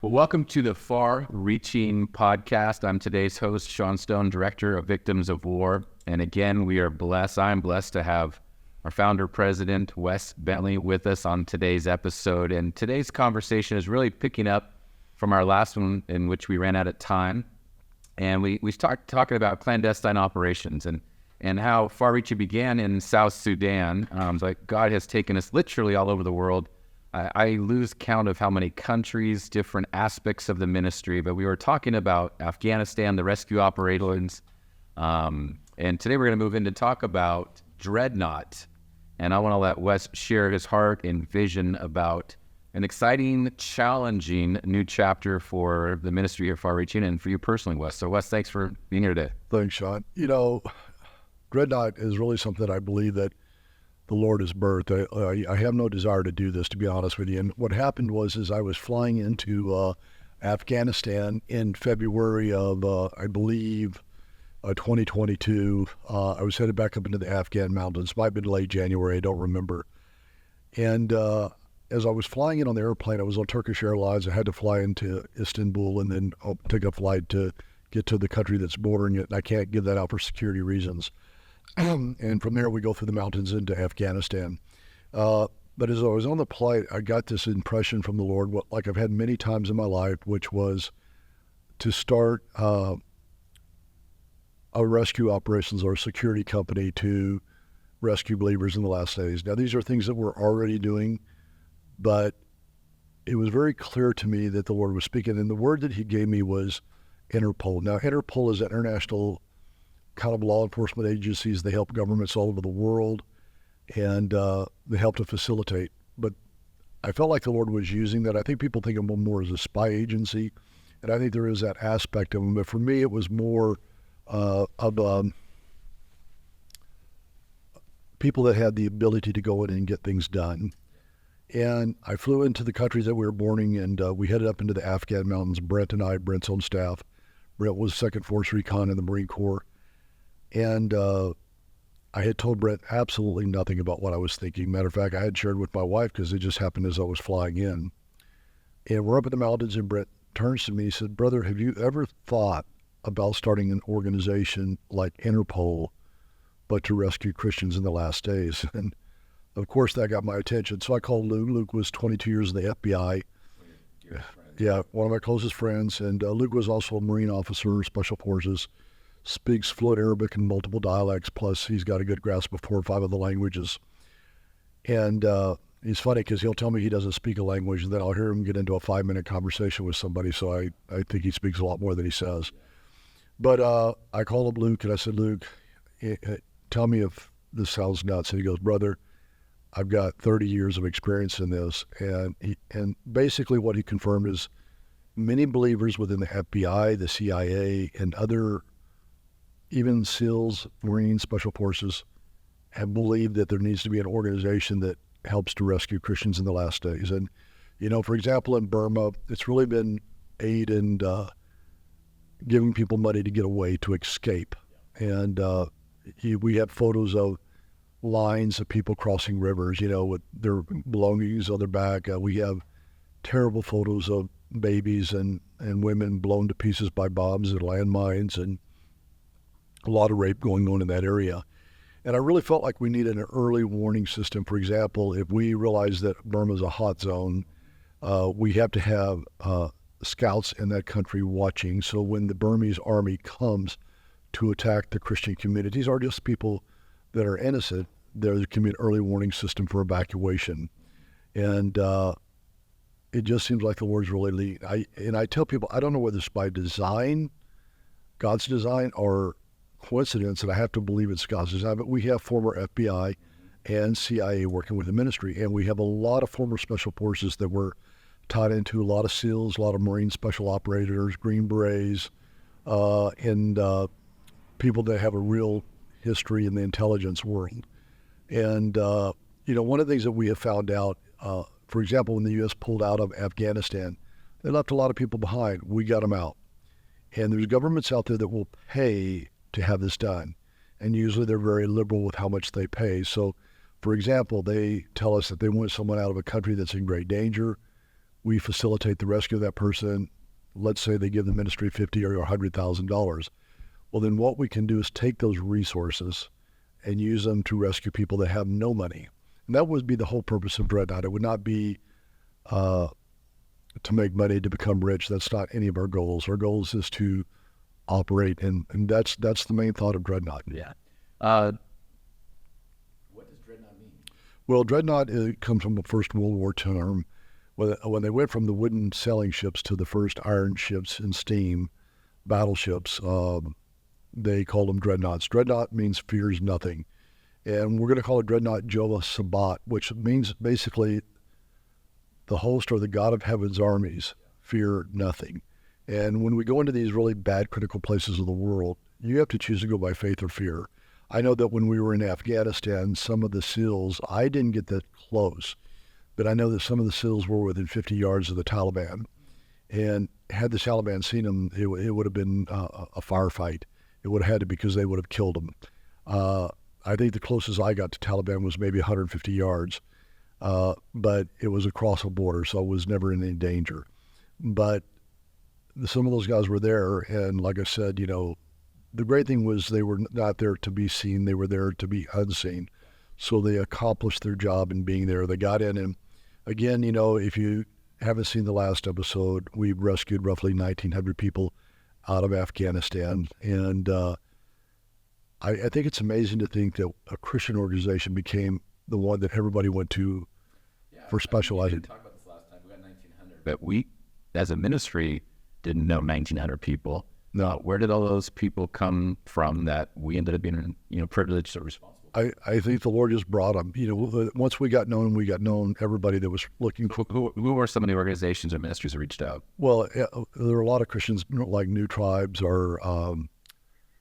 Well, welcome to the Far Reaching podcast. I'm today's host, Sean Stone, Director of Victims of War. And again, I'm blessed to have our founder, President Wes Bentley, with us on today's episode. And today's conversation is really picking up from our last one, in which we ran out of time. And we started talking about clandestine operations and how Far Reaching began in South Sudan. Like God has taken us literally all over the world. I lose count of how many countries, different aspects of the ministry, but we were talking about Afghanistan, the rescue operations, and today we're going to move in to talk about Dreadnought, and I want to let Wes share his heart and vision about an exciting, challenging new chapter for the ministry of Far Reaching and for you personally, Wes. So Wes, thanks for being here today. Thanks, Sean. Dreadnought is really something that I believe that the Lord has birthed. I have no desire to do this, to be honest with you. And what happened was I was flying into Afghanistan in February of, I believe, 2022. I was headed back up into the Afghan mountains. Might have been late January, I don't remember. And as I was flying in on the airplane, I was on Turkish Airlines. I had to fly into Istanbul and then take a flight to get to the country that's bordering it. And I can't give that out for security reasons. And from there, we go through the mountains into Afghanistan. But as I was on the flight, I got this impression from the Lord, like I've had many times in my life, which was to start a rescue operations or a security company to rescue believers in the last days. Now, these are things that we're already doing, but it was very clear to me that the Lord was speaking. And the word that he gave me was Interpol. Now, Interpol is an international kind of law enforcement agencies. They help governments all over the world, and they help to facilitate. But I felt like the Lord was using that. I think people think of them more as a spy agency, and I think there is that aspect of them. But for me, it was more of people that had the ability to go in and get things done. And I flew into the country that we were born in, and we headed up into the Afghan mountains. Brent's on staff. Brent was 2nd Force Recon in the Marine Corps. And I had told Brent absolutely nothing about what I was thinking. Matter of fact, I had shared with my wife because it just happened as I was flying in. And we're up in the mountains, and Brent turns to me and said, "Brother, have you ever thought about starting an organization like Interpol, but to rescue Christians in the last days?" And of course, that got my attention. So I called Luke. Luke was 22 years in the FBI. Yeah, one of my closest friends. And Luke was also a Marine officer, Special Forces. Speaks fluent Arabic and multiple dialects, plus he's got a good grasp of 4 or 5 of the languages. And he's funny because he'll tell me he doesn't speak a language, and then I'll hear him get into a 5-minute conversation with somebody, so I think he speaks a lot more than he says. But I called up Luke, and I said, "Luke, tell me if this sounds nuts." And he goes, "Brother, I've got 30 years of experience in this." And basically what he confirmed is many believers within the FBI, the CIA, and other even SEALs, Marines, Special Forces, have believed that there needs to be an organization that helps to rescue Christians in the last days. And, for example, in Burma, it's really been aid and giving people money to get away, to escape. And we have photos of lines of people crossing rivers, with their belongings on their back. We have terrible photos of babies and women blown to pieces by bombs and landmines, and a lot of rape going on in that area. And I really felt like we needed an early warning system. For example, if we realize that Burma is a hot zone, we have to have scouts in that country watching. So when the Burmese army comes to attack the Christian communities, or just people that are innocent, there can be an early warning system for evacuation. And it just seems like the Lord's really leading. I tell people, I don't know whether it's by design, God's design, or coincidence, and I have to believe it's God's design, but we have former FBI and CIA working with the ministry, and we have a lot of former Special Forces that were tied into, a lot of SEALs, a lot of Marine Special Operators, Green Berets, and people that have a real history in the intelligence world. And, one of the things that we have found out, for example, when the U.S. pulled out of Afghanistan, they left a lot of people behind. We got them out. And there's governments out there that will pay to have this done. And usually they're very liberal with how much they pay. So, for example, they tell us that they want someone out of a country that's in great danger. We facilitate the rescue of that person. Let's say they give the ministry $50,000 or $100,000. Well, then what we can do is take those resources and use them to rescue people that have no money. And that would be the whole purpose of Dreadnought. It would not be to make money, to become rich. That's not any of our goals. Our goals is to operate, and that's the main thought of Dreadnought. Yeah. What does Dreadnought mean? Well, Dreadnought comes from the First World War term. When they went from the wooden sailing ships to the first iron ships and steam battleships, they called them dreadnoughts. Dreadnought means fears nothing. And we're going to call it Dreadnought Jehovah Sabaoth, which means basically the host or the God of heaven's armies fear nothing. And when we go into these really bad, critical places of the world, you have to choose to go by faith or fear. I know that when we were in Afghanistan, some of the SEALs, I didn't get that close, but I know that some of the SEALs were within 50 yards of the Taliban. And had the Taliban seen them, it would have been a firefight. It would have had to, because they would have killed them. I think the closest I got to Taliban was maybe 150 yards, but it was across a border, so I was never in any danger. But some of those guys were there, and like I said, the great thing was they were not there to be seen, they were there to be unseen. So they accomplished their job in being there. They got in, and again, if you haven't seen the last episode, we rescued roughly 1,900 people out of Afghanistan. And I think it's amazing to think that a Christian organization became the one that everybody went to for specializing. We talked about this last time. We got 1,900. But we, as a ministry, didn't know 1,900 people. No. Where did all those people come from that we ended up being, privileged or responsible? I think the Lord just brought them. Once we got known, everybody that was looking for. Who were some of the organizations or ministries that reached out? Well, there were a lot of Christians like New Tribes or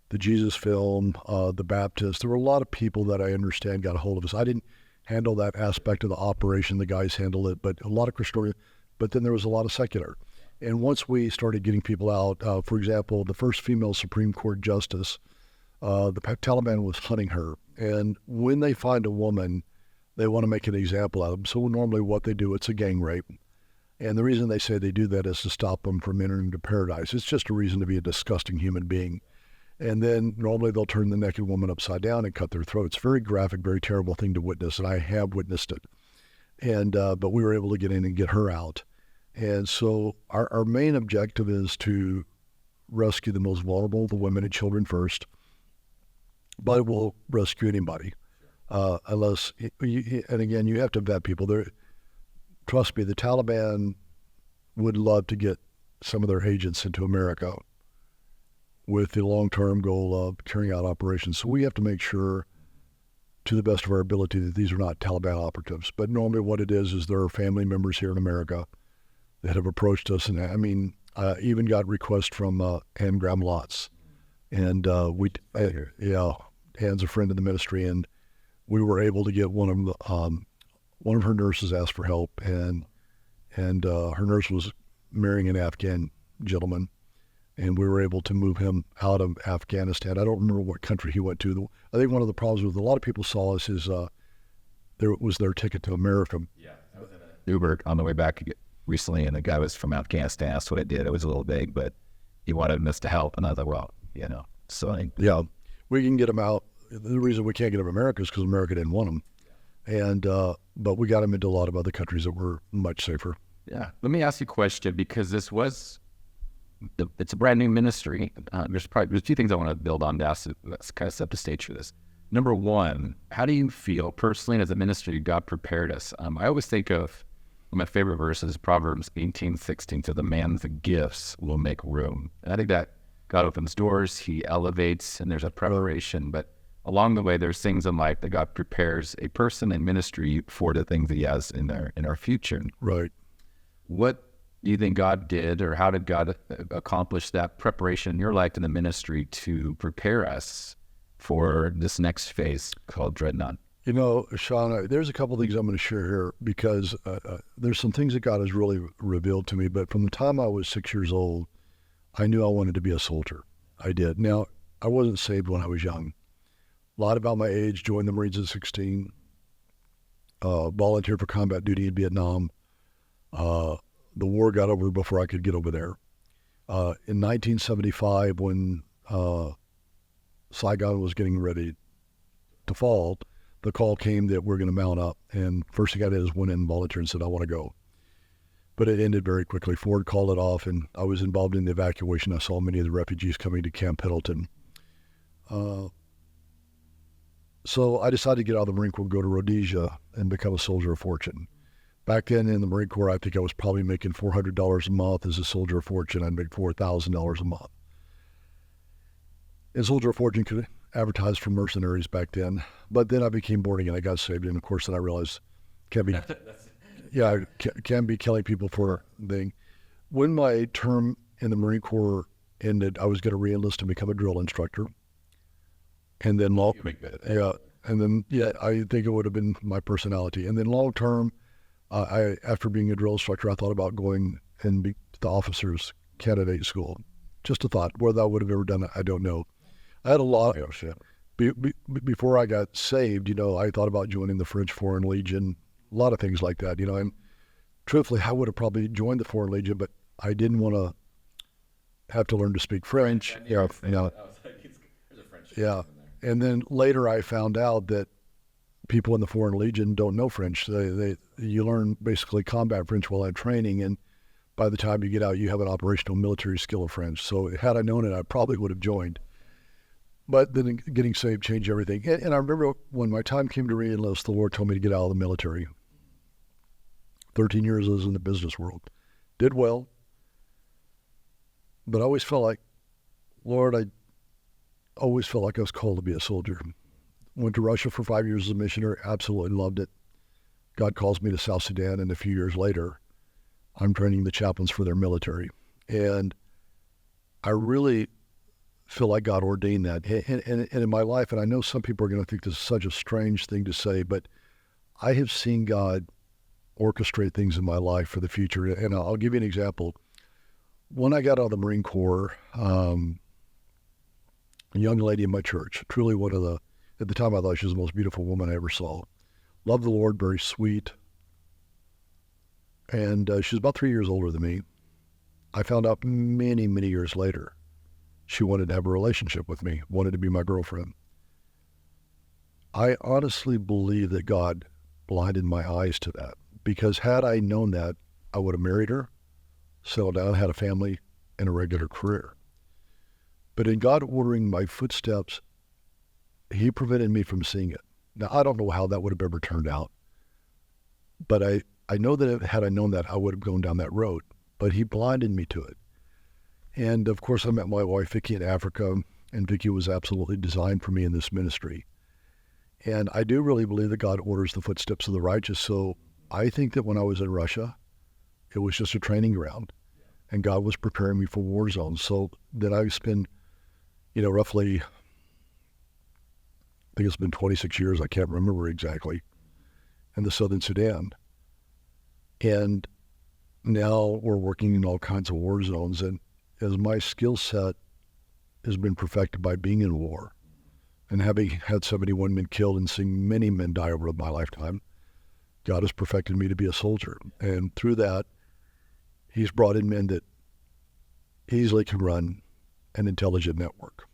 the Jesus Film, the Baptists. There were a lot of people that I understand got a hold of us. I didn't handle that aspect of the operation. The guys handled it, but a lot of Christian. But then there was a lot of secular. And once we started getting people out, for example, the first female Supreme Court justice, the Taliban was hunting her. And when they find a woman, they want to make an example out of them. So normally what they do, it's a gang rape. And the reason they say they do that is to stop them from entering into paradise. It's just a reason to be a disgusting human being. And then normally they'll turn the naked woman upside down and cut their throats. Very graphic, very terrible thing to witness, and I have witnessed it. And but we were able to get in and get her out. And so our main objective is to rescue the most vulnerable, the women and children first. But we'll rescue anybody, unless, and again, you have to vet people. Trust me, the Taliban would love to get some of their agents into America with the long-term goal of carrying out operations. So we have to make sure, to the best of our ability, that these are not Taliban operatives. But normally what it is there are family members here in America that have approached us. And I even got requests from Ann Graham Lotz. And Ann's a friend of the ministry, and we were able to get one of her nurses asked for help, and her nurse was marrying an Afghan gentleman, and we were able to move him out of Afghanistan. I don't remember what country he went to. I think one of the problems with a lot of people saw us is there was their ticket to America. Yeah, I was in an Uber on the way back recently, and the guy was from Afghanistan. That's what I did. It was a little vague, but he wanted us to help, and I thought, well, so yeah, we can get them out. The reason we can't get them to America is because America didn't want them, and but we got them into a lot of other countries that were much safer. Yeah, let me ask you a question, because it's a brand new ministry. There's a few things I want to build on to kind of set the stage for this. Number one, how do you feel personally as a ministry God prepared us? I always think of my favorite verse is Proverbs 18:16. So the man's gifts will make room. And I think that God opens doors, he elevates, and there's a preparation. But along the way, there's things in life that God prepares a person in ministry for the things that he has in our future. Right. What do you think God did, or how did God accomplish that preparation in your life in the ministry to prepare us for this next phase called Dreadnought? Sean, there's a couple of things I'm going to share here, because there's some things that God has really revealed to me. But from the time I was 6 years old, I knew I wanted to be a soldier. I did. Now, I wasn't saved when I was young. A lot about my age, joined the Marines at 16, volunteered for combat duty in Vietnam. the war got over before I could get over there. In 1975, when Saigon was getting ready to fall, the call came that we're going to mount up. And first thing I did is went in and volunteered and said, I want to go. But it ended very quickly. Ford called it off, and I was involved in the evacuation. I saw many of the refugees coming to Camp Pendleton. So I decided to get out of the Marine Corps, go to Rhodesia, and become a soldier of fortune. Back then in the Marine Corps, I think I was probably making $400 a month as a soldier of fortune. I'd make $4,000 a month. And soldier of fortune could advertise for mercenaries back then. But then I became born again. I got saved, and of course, then I realized can't be killing people for a thing. When my term in the Marine Corps ended, I was going to re-enlist and become a drill instructor. And then I think it would have been my personality. And then long term, after being a drill instructor, I thought about going and be the officers candidate school. Just a thought. Whether I would have ever done it, I don't know. I had a lot. Before I got saved, I thought about joining the French Foreign Legion, a lot of things like that, and truthfully, I would have probably joined the Foreign Legion, but I didn't want to have to learn to speak French. And then later I found out that people in the Foreign Legion don't know French. You learn basically combat French while in training, and by the time you get out, you have an operational military skill of French. So had I known it, I probably would have joined. But then getting saved changed everything. And I remember when my time came to re-enlist, the Lord told me to get out of the military. 13 years I was in the business world. Did well. But I always felt like, Lord, I always felt like I was called to be a soldier. Went to Russia for 5 years as a missionary, absolutely loved it. God calls me to South Sudan, and a few years later, I'm training the chaplains for their military. And I really feel like God ordained that. And in my life, and I know some people are going to think this is such a strange thing to say, but I have seen God orchestrate things in my life for the future. And I'll give you an example. When I got out of the Marine Corps, a young lady in my church, truly at the time I thought she was the most beautiful woman I ever saw. Loved the Lord, very sweet. And she was about 3 years older than me. I found out many, many years later, she wanted to have a relationship with me, wanted to be my girlfriend. I honestly believe that God blinded my eyes to that, because had I known that, I would have married her, settled down, had a family, and a regular career. But in God ordering my footsteps, He prevented me from seeing it. Now, I don't know how that would have ever turned out, but I know that had I known that, I would have gone down that road, but He blinded me to it. And of course, I met my wife, Vicki, in Africa, and Vicki was absolutely designed for me in this ministry. And I do really believe that God orders the footsteps of the righteous. So I think that when I was in Russia, it was just a training ground, and God was preparing me for war zones. So that I spent, roughly, I think it's been 26 years, I can't remember exactly, in the Southern Sudan. And now we're working in all kinds of war zones. And as my skill set has been perfected by being in war and having had 71 men killed and seeing many men die over my lifetime, God has perfected me to be a soldier. And through that, He's brought in men that easily can run an intelligent network.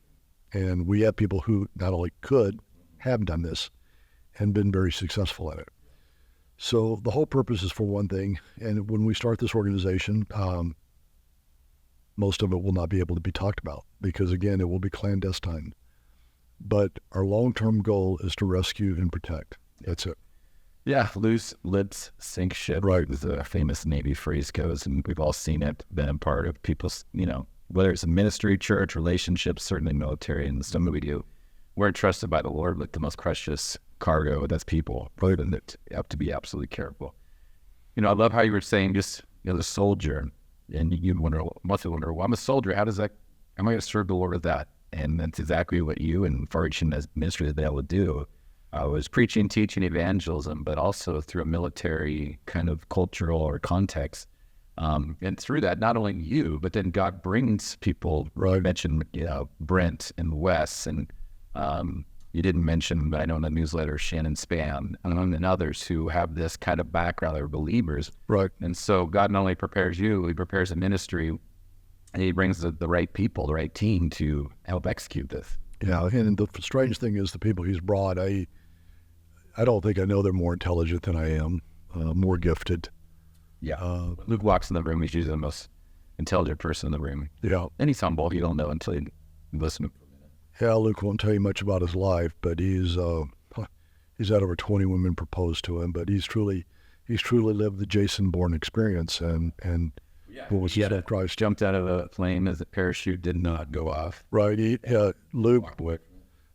And we have people who not only have done this and been very successful at it. So the whole purpose is for one thing. And when we start this organization, most of it will not be able to be talked about because, again, it will be clandestine. But our long-term goal is to rescue and protect. That's it. Yeah, loose lips sink ship. Right. As a famous Navy phrase goes, and we've all seen it, been a part of people's, whether it's a ministry, church, relationships, certainly military, and the stuff that we do. We're entrusted by the Lord with the most precious cargo, that's people. Right. And that you have to be absolutely careful. I love how you were saying just, the soldier, and you must wonder, well, I'm a soldier. How am I going to serve the Lord with that? And that's exactly what you and Far Reaching as ministry that would do. Was preaching, teaching, evangelism, but also through a military kind of cultural or context. And through that, not only you, but then God brings people. Right. I mentioned, Brent and Wes and You didn't mention, but I know in the newsletter, Shannon Span and others who have this kind of background, they're believers. Right. And so God not only prepares you, he prepares a ministry, and he brings the right people, the right team to help execute this. Yeah, and the strange thing is the people he's brought, I don't think I know they're more intelligent than I am, more gifted. Yeah. Luke walks in the room, he's usually the most intelligent person in the room. Yeah. And he's humble. You don't know until you listen to him. Yeah, Luke won't tell you much about his life, but he's had over 20 women propose to him, but he's truly lived the Jason Bourne experience and what was He Christ. jumped out of a plane as a parachute did not go off. Right. Luke Walked away.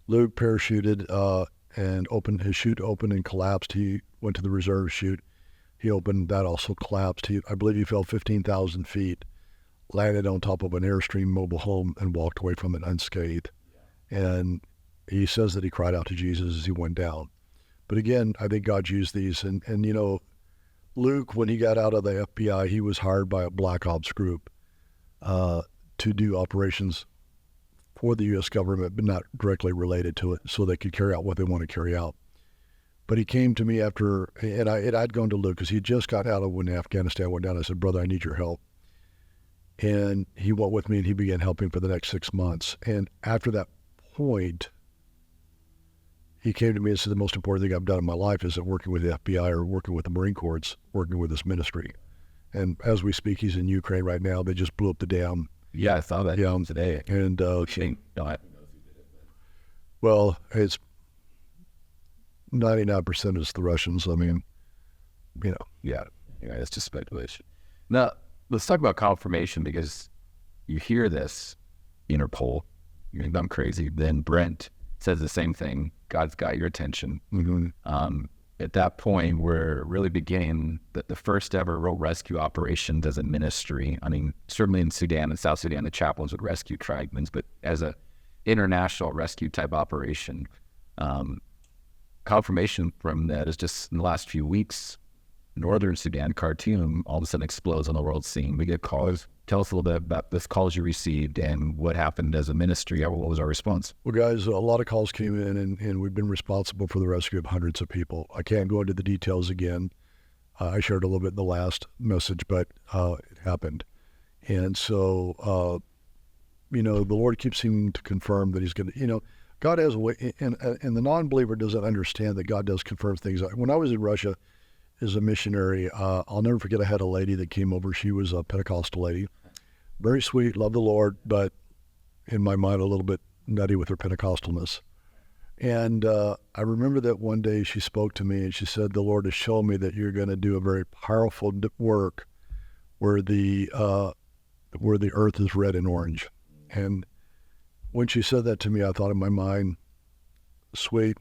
parachuted and opened his chute opened and collapsed. He went to the reserve chute. He opened, that also collapsed. I believe he fell 15,000 feet, landed on top of an Airstream mobile home and walked away from it unscathed. And he says that he cried out to Jesus as he went down. But again, I think God used these. And Luke, when he got out of the FBI, he was hired by a black ops group to do operations for the U.S. government, but not directly related to it, so they could carry out what they want to carry out. But he came to me after, and I'd gone to Luke because he just got out of when Afghanistan went down. I said, brother, I need your help. And he went with me and he began helping for the next 6 months. And after that point, he came to me and said, the most important thing I've done in my life isn't working with the FBI or working with the Marine Corps, it's working with this ministry. And as we speak, he's in Ukraine right now. They just blew up the dam. Yeah, I saw that today. And No, well, it's 99% is the Russians. I mean, yeah, it's just speculation. Now, let's talk about confirmation, because you hear this, Interpol, you think I'm crazy. Then Brent says the same thing. God's got your attention. Mm-hmm. At that point, we're really beginning the first ever real rescue operations as a ministry. I mean, certainly in Sudan and South Sudan, the chaplains would rescue tribesmen, but as a international rescue type operation, confirmation from that is just in the last few weeks, northern Sudan, Khartoum, all of a sudden explodes on the world scene. We get calls. Tell us a little bit about this calls you received and what happened as a ministry. What was our response? Well, guys, a lot of calls came in, and we've been responsible for the rescue of hundreds of people. I can't go into the details again. I shared a little bit in the last message, but it happened. And so, the Lord keeps seeming to confirm that he's going to, God has a way, and the non-believer doesn't understand that God does confirm things. When I was in Russia as a missionary, I'll never forget, I had a lady that came over. She was a Pentecostal lady. Very sweet, loved the Lord, but in my mind a little bit nutty with her Pentecostalness. And I remember that one day she spoke to me and she said, the Lord has shown me that you're going to do a very powerful work where the earth is red and orange. And when she said that to me, I thought in my mind, sweet,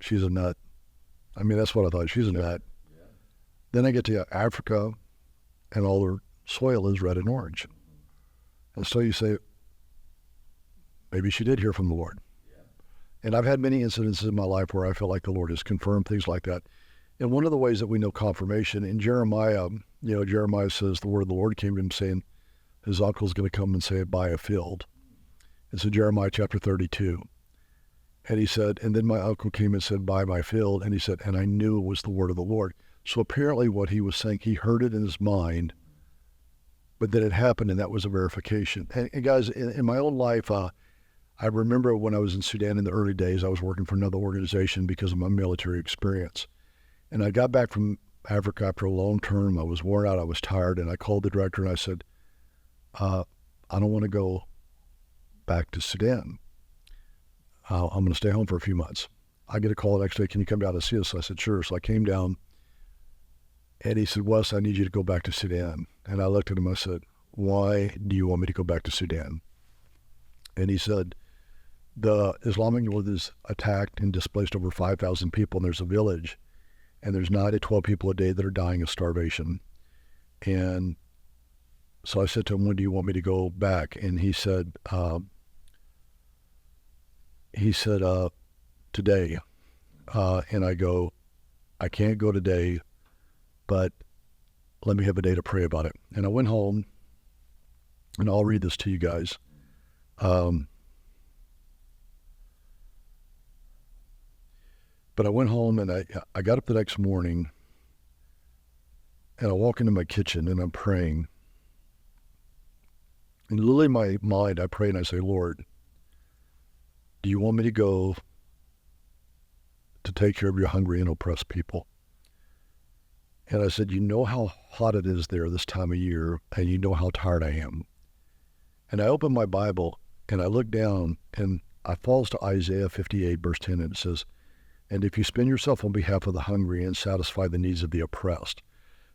she's a nut. I mean, that's what I thought, she's a nut. Yeah. Then I get to Africa and all their soil is red and orange. And so you say, maybe she did hear from the Lord. Yeah. And I've had many incidences in my life where I feel like the Lord has confirmed things like that. And one of the ways that we know confirmation, in Jeremiah, Jeremiah says the word of the Lord came to him saying his uncle's going to come and say, buy a field. It's in Jeremiah chapter 32. And he said, and then my uncle came and said, buy my field. And he said, and I knew it was the word of the Lord. So apparently what he was saying, he heard it in his mind, but then it happened, and that was a verification. And guys, in my own life, I remember when I was in Sudan in the early days, I was working for another organization because of my military experience. And I got back from Africa after a long term. I was worn out. I was tired. And I called the director and I said, I don't want to go back to Sudan. I'm going to stay home for a few months. I get a call the next day, can you come down and see us? I said, sure. So I came down. And he said, Wes, I need you to go back to Sudan. And I looked at him, I said, why do you want me to go back to Sudan? And he said, the Islamic North is attacked and displaced over 5,000 people, and there's a village, and there's 9 to 12 people a day that are dying of starvation. And so I said to him, when do you want me to go back? And he said, today. And I go, I can't go today, but let me have a day to pray about it. And I went home, and I'll read this to you guys. But I went home and I got up the next morning and I walk into my kitchen and I'm praying. And literally in my mind, I pray and I say, Lord, do you want me to go to take care of your hungry and oppressed people? And I said, you know how hot it is there this time of year, and you know how tired I am. And I opened my Bible and I look down and I falls to Isaiah 58, verse 10, and it says, and if you spend yourself on behalf of the hungry and satisfy the needs of the oppressed,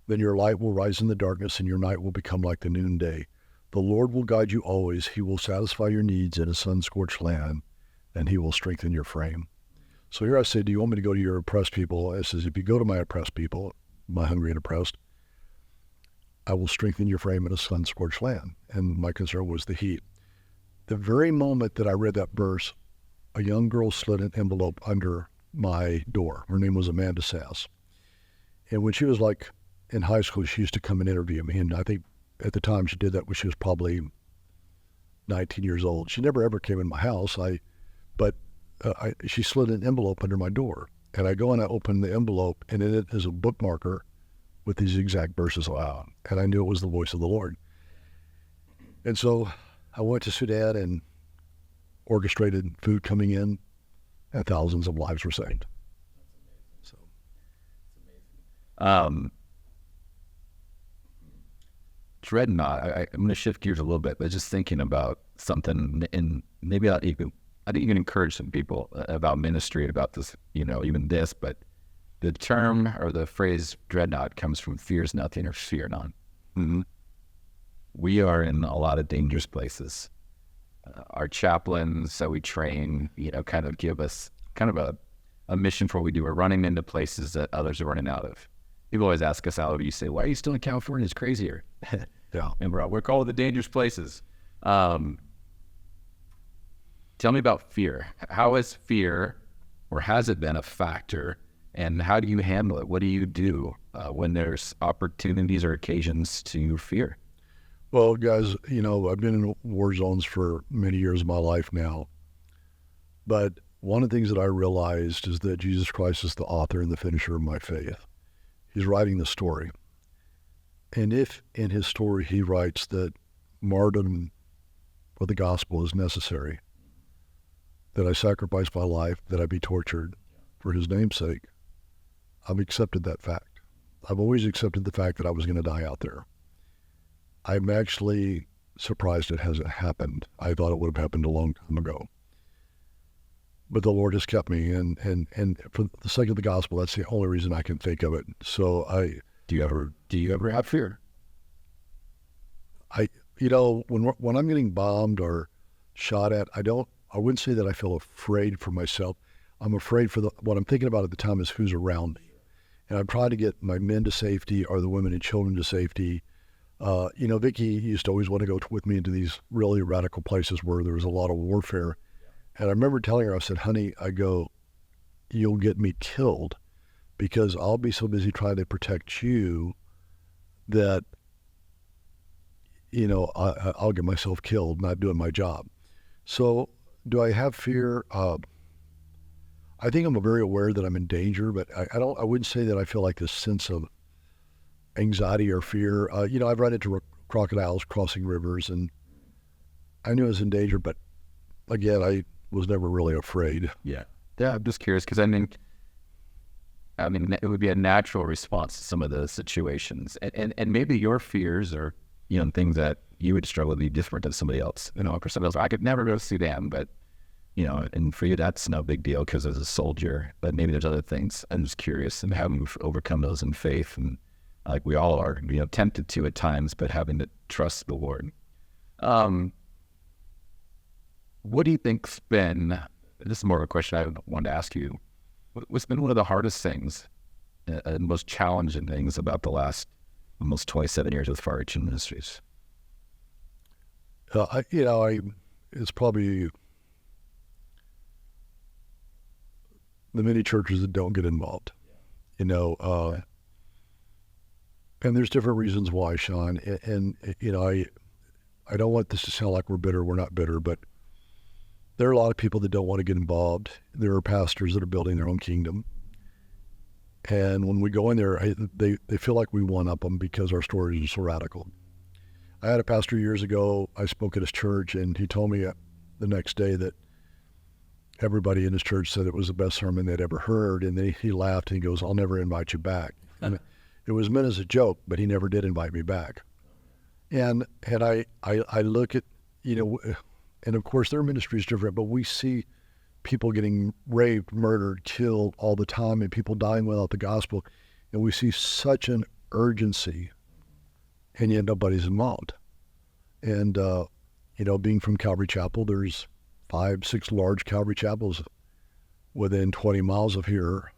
then your light will rise in the darkness and your night will become like the noonday. The Lord will guide you always. He will satisfy your needs in a sun-scorched land, and he will strengthen your frame. So here I say, do you want me to go to your oppressed people? It says, if you go to my oppressed people, my hungry and oppressed, I will strengthen your frame in a sun-scorched land. And my concern was the heat. The very moment that I read that verse, a young girl slid an envelope under my door. Her name was Amanda Sass. And when she was like in high school, she used to come and interview me. And I think at the time she did that when she was probably 19 years old. She never ever came in my house. She slid an envelope under my door. And I go and I open the envelope, and in it is a bookmarker with these exact verses aloud. And I knew it was the voice of the Lord. And so I went to Sudan and orchestrated food coming in, and thousands of lives were saved. So, Dreadnought, I'm going to shift gears a little bit, but just thinking about something, and maybe I think you can encourage some people about ministry, about this, even this, but the term or the phrase dreadnought comes from fears nothing or fear none. mm-hmm. We are in a lot of dangerous places. Our chaplains that we train, kind of give us kind of a mission for what we do. We're running into places that others are running out of. People always ask us out, you say, why are you still in California? It's crazier. Yeah. And we're called the dangerous places. Tell me about fear. How is fear, or has it been a factor, and how do you handle it? What do you do when there's opportunities or occasions to fear? Well, guys, I've been in war zones for many years of my life now. But one of the things that I realized is that Jesus Christ is the author and the finisher of my faith. He's writing the story. And if in his story he writes that martyrdom for the gospel is necessary, that I sacrifice my life, that I be tortured for his name's sake, I've accepted that fact. I've always accepted the fact that I was going to die out there. I'm actually surprised it hasn't happened. I thought it would have happened a long time ago. But the Lord has kept me, and for the sake of the gospel, that's the only reason I can think of it. So Do you ever have fear? when I'm getting bombed or shot at, I wouldn't say that I feel afraid for myself. I'm afraid for what I'm thinking about at the time is who's around me. And I'm trying to get my men to safety or the women and children to safety. Vicki used to always want to go with me into these really radical places where there was a lot of warfare. And I remember telling her, I said, honey, you'll get me killed because I'll be so busy trying to protect you that, I'll get myself killed not doing my job. So do I have fear? I think I'm very aware that I'm in danger, but I wouldn't say that I feel like this sense of anxiety or fear. I've run into crocodiles crossing rivers, and I knew I was in danger, but again, I was never really afraid. Yeah, I'm just curious because I mean, it would be a natural response to some of those situations, and maybe your fears are, things that you would struggle to be different than somebody else. For somebody else, I could never go to Sudan, but and for you, that's no big deal because as a soldier. But maybe there's other things. I'm just curious, and having to overcome those in faith, and like we all are, tempted to at times, but having to trust the Lord. What do you think's been? This is more of a question I wanted to ask you. What's been one of the hardest things and most challenging things about the last almost 27 years with Far Reaching Ministries? It's probably the many churches that don't get involved, and there's different reasons why, Sean, I don't want this to sound like we're bitter. We're not bitter, but, I think I'm a very aware that I'm in danger, but I wouldn't say that I feel like this sense of anxiety or fear. I think I'm a very aware that I'm in danger, but again, I there are a lot of people that don't want to get involved. There are pastors that are building their own kingdom. And when we go in there, they feel like we one-up them because our stories are so radical. I had a pastor years ago, I spoke at his church, and he told me the next day that everybody in his church said it was the best sermon they'd ever heard. And then he laughed and he goes, "I'll never invite you back." And it was meant as a joke, but he never did invite me back. And I look at, and of course their ministry is different, but we see people getting raped, murdered, killed all the time, and people dying without the gospel. And we see such an urgency, and yet nobody's involved. And, being from Calvary Chapel, there's 5-6 large Calvary chapels within 20 miles of here.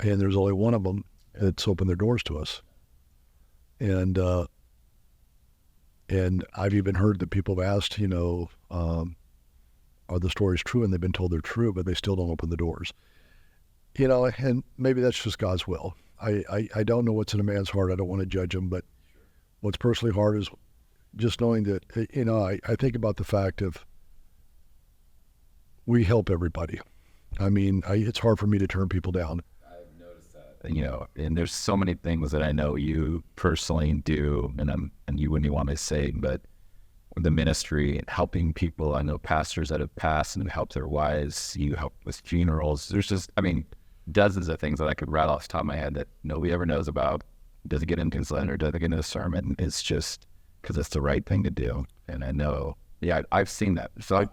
And there's only one of them that's opened their doors to us. And I've even heard that people have asked, are the stories true? And they've been told they're true, but they still don't open the doors. And maybe that's just God's will. I don't know what's in a man's heart. I don't want to judge him, but what's personally hard is just knowing that, I think about the fact of we help everybody. I mean, it's hard for me to turn people down. I've noticed that. And there's so many things that I know you personally do, and you wouldn't want to say, but the ministry and helping people. I know pastors that have passed and have helped their wives. You help with funerals. There's just, dozens of things that I could rattle off the top of my head that nobody ever knows about. Doesn't get into his letter, doesn't get into a sermon. It's just because it's the right thing to do. And I know, I've seen that. So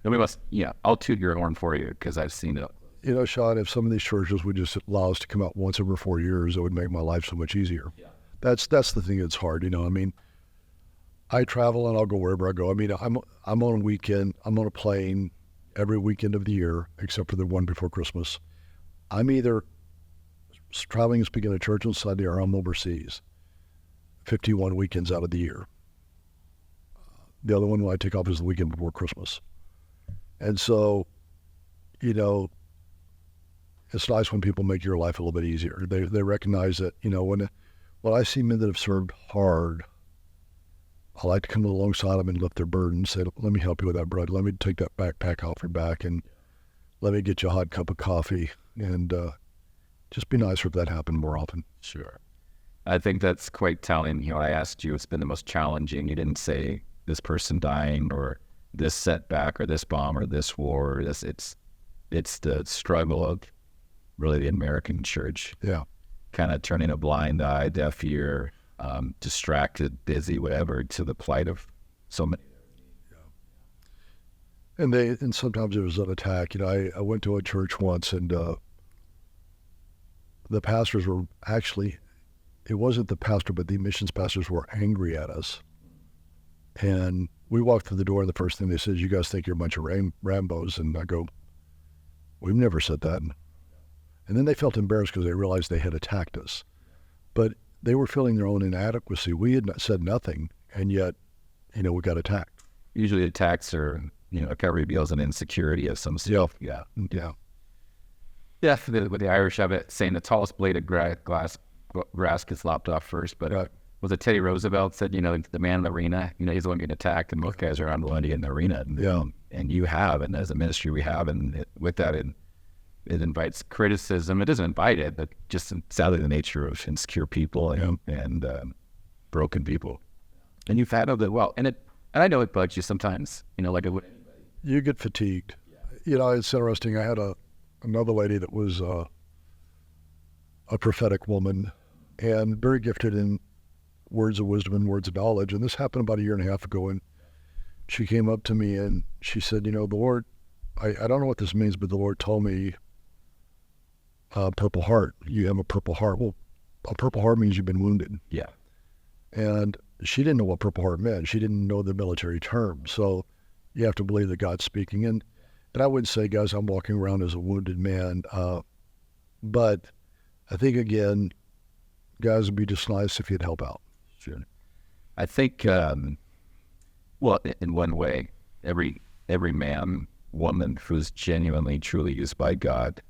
nobody must, I'll toot your horn for you because I've seen it. Sean, if some of these churches would just allow us to come out once every 4 years, it would make my life so much easier. Yeah. That's the thing that's hard, I travel and I'll go wherever I go. I'm on a weekend. I'm on a plane every weekend of the year, except for the one before Christmas. I'm either traveling and speaking at church on Sunday or I'm overseas 51 weekends out of the year. The other one I take off is the weekend before Christmas. And so, it's nice when people make your life a little bit easier. They recognize that, when I see men that have served hard, I like to come alongside them and lift their burden, say, "Let me help you with that, brother. Let me take that backpack off your back and let me get you a hot cup of coffee." And just be nicer if that happened more often. Sure. I think that's quite telling. I asked you, it's been the most challenging. You didn't say this person dying or this setback or this bomb or this war. It's the struggle of really the American church. Yeah. Kind of turning a blind eye, deaf ear, distracted, busy, whatever, to the plight of so many. Yeah. And sometimes it was an attack. I went to a church once, and the pastors were actually, it wasn't the pastor, but the missions pastors were angry at us. And we walked through the door, and the first thing they said is, "You guys think you're a bunch of Rambos?" And I go, "We've never said that." And then they felt embarrassed because they realized they had attacked us. But they were feeling their own inadequacy. We had not said nothing, and yet, we got attacked. Usually attacks are, kind of reveals an insecurity of some sort. Yeah. Yeah, with the Irish have it, saying the tallest blade of grass gets lopped off first. But was it Teddy Roosevelt said, the man in the arena, he's the one getting attacked, and most guys are on the line in the arena. And you have, and as a ministry we have, and with that, it invites criticism. It doesn't invite it, but just sadly the nature of insecure people and broken people. And you've handled it well. And I know it bugs you sometimes, like it would anybody. You get fatigued. It's interesting. I had another lady that was a prophetic woman and very gifted in words of wisdom and words of knowledge. And this happened about 1.5 years ago. And she came up to me and she said, the Lord, I don't know what this means, but the Lord told me, purple heart. You have a purple heart. Well, a purple heart means you've been wounded. Yeah. And she didn't know what purple heart meant. She didn't know the military term. So you have to believe that God's speaking. And I wouldn't say, guys, I'm walking around as a wounded man. But I think, again, guys, it'd be just nice if you'd help out. Sure. I think, well, in one way, every man, woman who's genuinely, truly used by God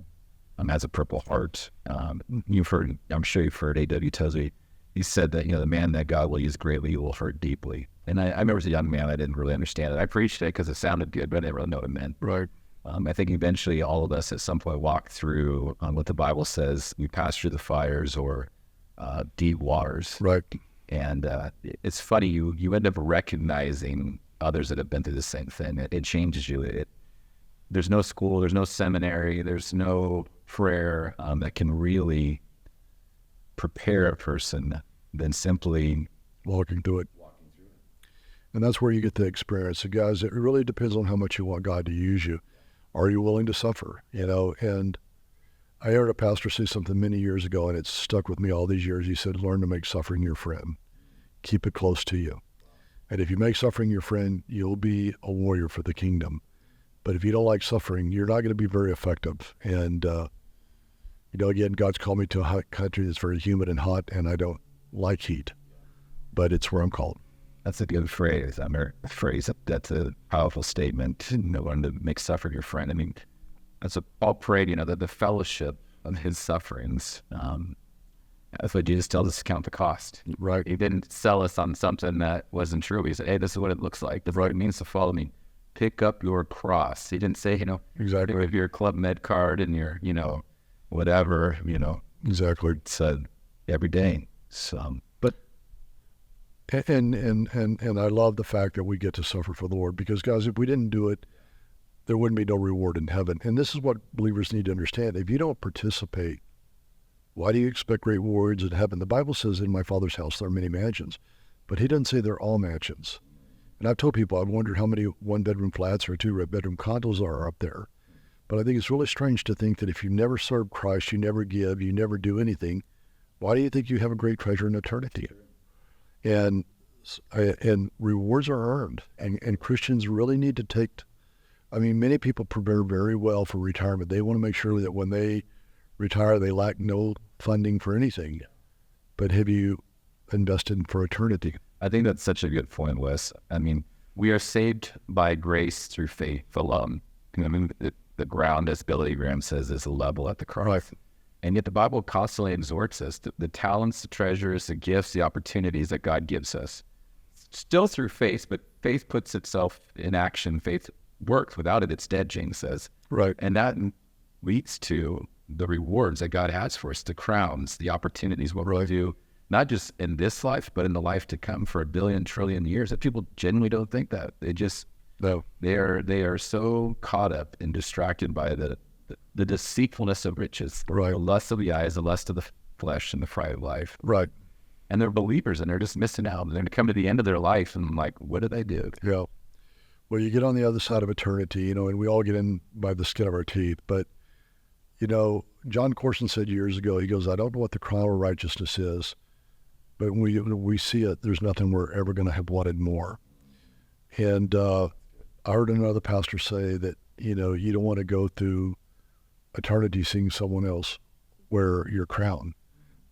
has a purple heart. I'm sure you've heard A.W. Tozer, he said that, the man that God will use greatly will hurt deeply. And I remember as a young man, I didn't really understand it. I preached it because it sounded good, but I didn't really know what it meant. Right. I think eventually all of us at some point walk through what the Bible says. We pass through the fires or deep waters. Right. And it's funny, you end up recognizing others that have been through the same thing. It changes you. There's no school, there's no seminary, there's no prayer that can really prepare a person than simply walking through it. And that's where you get the experience. So guys, it really depends on how much you want God to use you. Are you willing to suffer? And I heard a pastor say something many years ago, and it's stuck with me all these years. He said, learn to make suffering your friend. Keep it close to you. And if you make suffering your friend, you'll be a warrior for the kingdom. But if you don't like suffering, you're not going to be very effective. And, again, God's called me to a hot country that's very humid and hot, and I don't like heat. But it's where I'm called. That's a good phrase. That's a powerful statement. Learn to make suffering your friend. I mean, that's what Paul prayed, that the fellowship of his sufferings. That's what Jesus tells us to count the cost. Right. He didn't sell us on something that wasn't true. He said, hey, this is what it looks like. This is what it means to follow me. Pick up your cross. He didn't say, exactly, with your Club Med card and your, whatever, Exactly. It said every day. So, but. And I love the fact that we get to suffer for the Lord, because guys, if we didn't do it, there wouldn't be no reward in heaven. And this is what believers need to understand. If you don't participate, why do you expect great rewards in heaven? The Bible says, in my Father's house there are many mansions, but he doesn't say they're all mansions. And I've told people, I've wondered how many one-bedroom flats or two-bedroom condos are up there. But I think it's really strange to think that if you never serve Christ, you never give, you never do anything, why do you think you have a great treasure in eternity? And rewards are earned, and Christians really need to take. Many people prepare very well for retirement. They want to make sure that when they retire, they lack no funding for anything. But have you invested for eternity? I think that's such a good point, Wes. We are saved by grace through faith alone. The ground, as Billy Graham says, is level at the cross. Right. And yet the Bible constantly exhorts us, the talents, the treasures, the gifts, the opportunities that God gives us. Still through faith, but faith puts itself in action. Faith works. Without it, it's dead, James says. Right. And that leads to the rewards that God has for us, the crowns, the opportunities, what we'll do, not just in this life, but in the life to come for 1 billion, trillion years. That people genuinely don't think that. They just, no. They are so caught up and distracted by the deceitfulness of riches, right. The lust of the eyes, the lust of the flesh, and the pride of life. Right. And they're believers, and they're just missing out. They're going to come to the end of their life, and what did they do? Yeah. Well, you get on the other side of eternity, and we all get in by the skin of our teeth. But, John Corson said years ago, he goes, I don't know what the crown of righteousness is, but when we see it, there's nothing we're ever going to have wanted more. And I heard another pastor say that, you don't want to go through eternity seeing someone else wear your crown.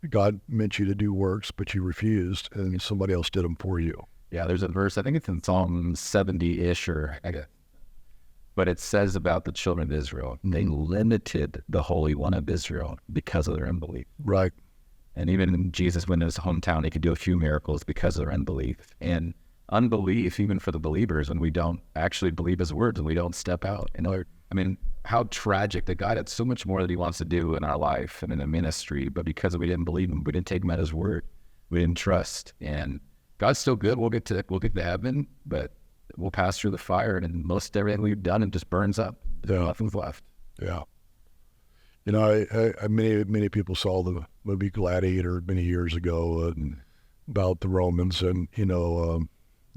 God meant you to do works, but you refused, and somebody else did them for you. Yeah, there's a verse, I think it's in Psalm 70-ish, but it says about the children of Israel, they limited the Holy One of Israel because of their unbelief. Right. And even Jesus went to his hometown, he could do a few miracles because of their unbelief. And unbelief, even for the believers, when we don't actually believe his words and we don't step out. How tragic that God had so much more that he wants to do in our life and in the ministry, but because we didn't believe him, we didn't take him at his word, we didn't trust. And God's still good. We'll get to heaven, but we'll pass through the fire, and most everything we've done, it just burns up. There's nothing's left. Yeah. Many people saw the movie Gladiator many years ago about the Romans and,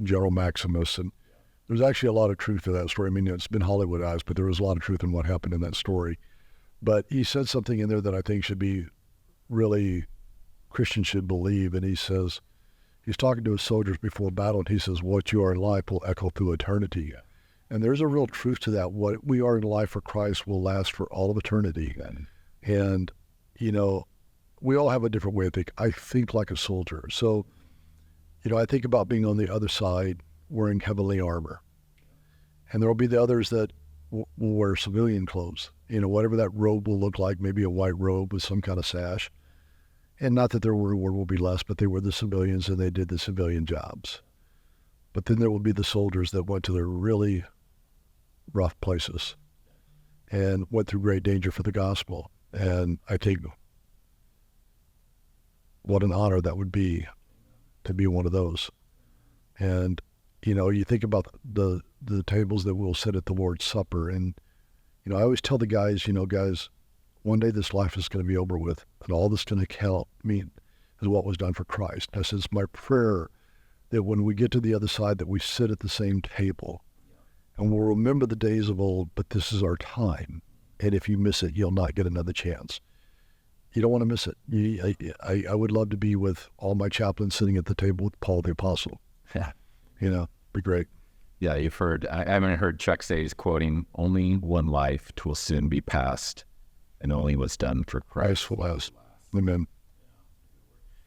General Maximus. And there's actually a lot of truth to that story. It's been Hollywoodized, but there was a lot of truth in what happened in that story. But he said something in there that I think should be really Christians should believe. And he says, he's talking to his soldiers before battle, and he says, what you are in life will echo through eternity. Yeah. And there's a real truth to that. What we are in life for Christ will last for all of eternity. Yeah. And, we all have a different way of thinking. I think like a soldier. So, I think about being on the other side wearing heavenly armor. And there will be the others that will wear civilian clothes. Whatever that robe will look like, maybe a white robe with some kind of sash. And not that their reward will be less, but they were the civilians and they did the civilian jobs. But then there will be the soldiers that went to the really rough places and went through great danger for the gospel. And I think what an honor that would be to be one of those. And, you know, you think about the tables that we'll sit at the Lord's Supper. And, you know, I always tell the guys, you know, guys, one day this life is going to be over with, and all that's going to count is what was done for Christ. I said, it's my prayer that when we get to the other side that we sit at the same table and we'll remember the days of old, but this is our time. And if you miss it, you'll not get another chance. You don't want to miss it. I would love to be with all my chaplains sitting at the table with Paul the Apostle. Yeah. You know, be great. Yeah, you've heard, I haven't heard Chuck say, he's quoting, only one life will soon be past, and only what's done for Christ. Christ will last. Amen.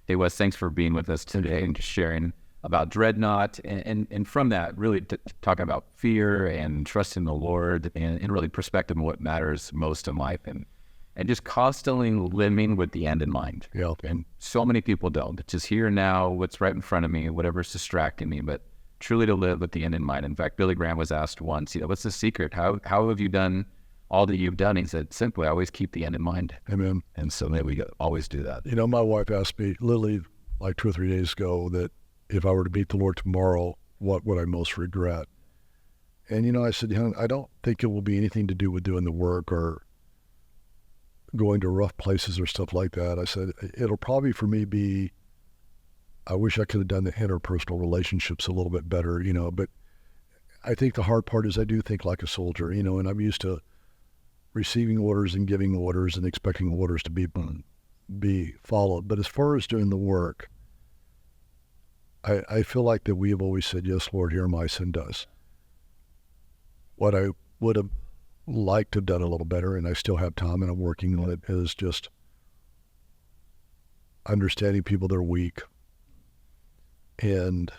Hey, Wes, thanks for being with us today and just sharing about Dreadnought, and from that, really talking about fear and trust in the Lord, and really perspective on what matters most in life, and just constantly living with the end in mind. Yeah. And so many people don't. It's just here now, what's right in front of me, whatever's distracting me, but truly to live with the end in mind. In fact, Billy Graham was asked once, you know, what's the secret? How have you done all that you've done? He said, simply, always keep the end in mind. Amen. And so maybe we always do that. You know, my wife asked me literally like 2 or 3 days ago that if I were to meet the Lord tomorrow, what would I most regret? And, you know, I said, I don't think it will be anything to do with doing the work or going to rough places or stuff like that. I said, it'll probably for me be, I wish I could have done the interpersonal relationships a little bit better, you know, but I think the hard part is I do think like a soldier, you know, and I'm used to receiving orders and giving orders and expecting orders to be followed. But as far as doing the work, I feel like that we have always said, yes, Lord, here am I, send us. What I would have liked to have done a little better, and I still have time and I'm working on it, is just understanding people that are weak. And,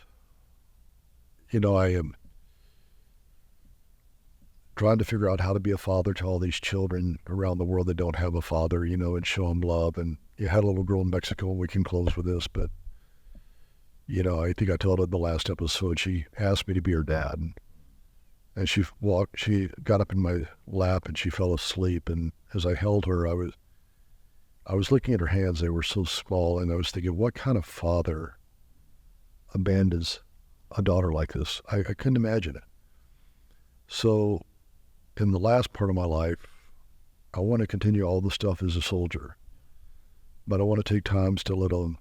you know, I am trying to figure out how to be a father to all these children around the world that don't have a father, you know, and show them love. And you had a little girl in Mexico, and we can close with this, but, you know, I think I told her in the last episode, she asked me to be her dad. And she got up in my lap and she fell asleep. And as I held her, I was looking at her hands. They were so small. And I was thinking, what kind of father abandons a daughter like this? I couldn't imagine it. So in the last part of my life, I want to continue all the stuff as a soldier, but I want to take times to let a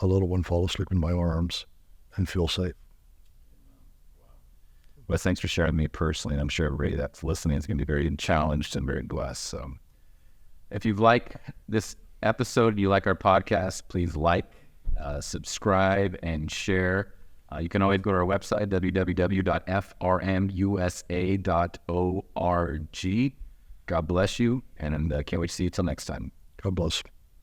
little one fall asleep in my arms and feel safe. Well, thanks for sharing with me personally, and I'm sure everybody that's listening is going to be very challenged and very blessed. So if you like this episode, you like our podcast, please like, subscribe, and share. You can always go to our website, www.frmusa.org. God bless you, and can't wait to see you till next time. God bless.